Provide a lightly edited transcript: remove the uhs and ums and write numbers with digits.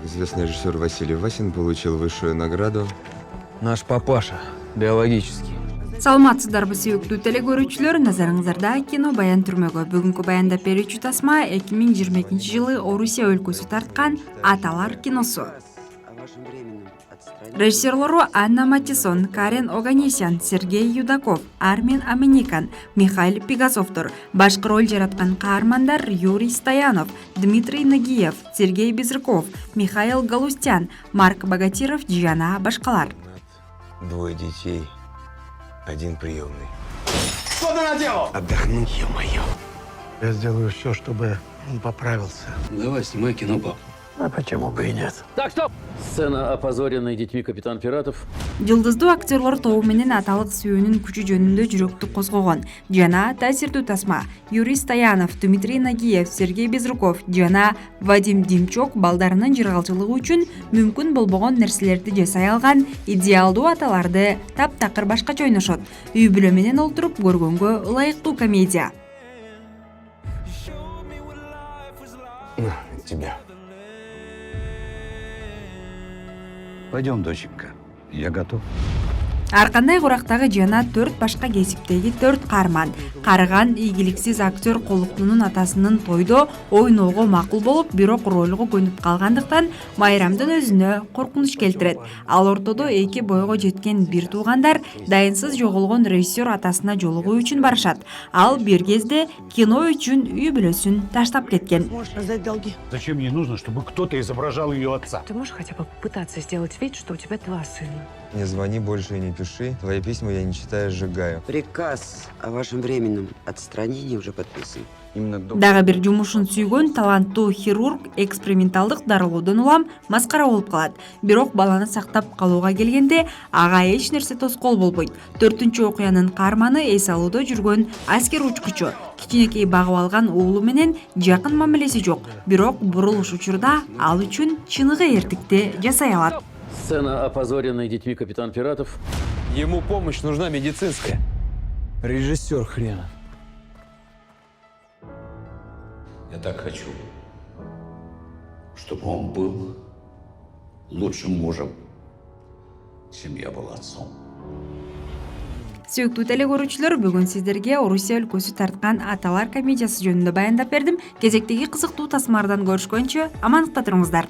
Известный режиссер Василий Васин получил высшую награду. Наш папаша, биологический. Саламатсыздарбы сүйүктүү телекөрүүчүлөр, назарыңыздарда кино Баян түрмөгө. Бүгүнкү баяндап берүүчү тасма 2022-жылы Орусия өлкөсү тарткан Аталар киносу. Режиссерлору Анна Матиссон, Карен Оганесян, Сергей Юдаков, Армен Аменикан, Михаил Пегасовдор. Башкы роль жараткан каармандар Юрий Стоянов, Дмитрий Нагиев, Сергей Безруков, Михаил Галустян, Марк Богатиров жана башкалар. 2 детей, 1 приемный. Что ты наделал? Отдохнуть, ё-моё. Я сделаю все, чтобы он поправился. Давай, снимай кино, пап. А почему бы и нет? Так, стоп! Сцена опозоренной детьми капитан Пиратов. Жылдыздуу актерлор тобу менен аталык сүйүүнүн күчү жөнүндө жүрөктү козгогон жана таасирдүү тасма Юрий Стоянов, Дмитрий Нагиев, Сергей Безруков жана Вадим Димчок балдарынын жыргалчылыгы үчүн мүмкүн болбогон нерселерди жасай алган идеалдуу аталарды таптакыр башкача ойношот. Үй бүлө менен олтуруп көргөнгө ылайыктуу комедия. На, тебя. Пойдем, доченька. Я готов. Ар кандай курактагы жана 4 башка кесиптеги 4 каарман. Карыган ийгиликсиз актер Колуктунун атасынын тойдо ойноого макул болуп, бирок ролго көнүп калгандыктан майрамдын өзүнө коркунуч келтирет. Ал ортодо 2 бойго жеткен бир туугандар дайынсыз жоголгон режиссер атасына жолугуу үчүн барышат. Ал бир кезде кино үчүн үй бүлөсүн таштап кеткен. Можешь раздать долги. Зачем ей нужно, чтобы кто-то изображал ее отца? Ты можешь хотя бы попытаться сделать вид, что у тебя 2 сына? Не звони больше и не пиши. Твои письма я не читаю, сжигаю. Приказ о вашем временном отстранении уже подписан. Именно Дагы бир жумушун сүйгөн таланттуу хирург эксперименталдык дарылоодон улам маскара болуп калат. Бирок баланы сактап калууга келгенде ага эч нерсе тоскоол болбойт. 4-чү окуянын каарманы эс алууда жүргөн аскер учкучу. Кичинекей багып алган уулу менен жакын мамилеси жок. Бирок бурулуш учурда ал үчүн чыныгы эртикти жасай алат. Сцена опозоренной детьми капитан Пиратов. Ему помощь нужна медицинская. Режиссер хрена. Я так хочу, чтобы он был лучшим мужем, чем я был отцом. Сүйүктүү телекөрүүчүлөр, бүгүн сиздерге Орусия өлкөсү тарткан Аталар комедиясы жөнүндө баяндап бердим. Кезектеги кызыктуу тасмалардан көрүшкөнчө амандыкта туруңуздар.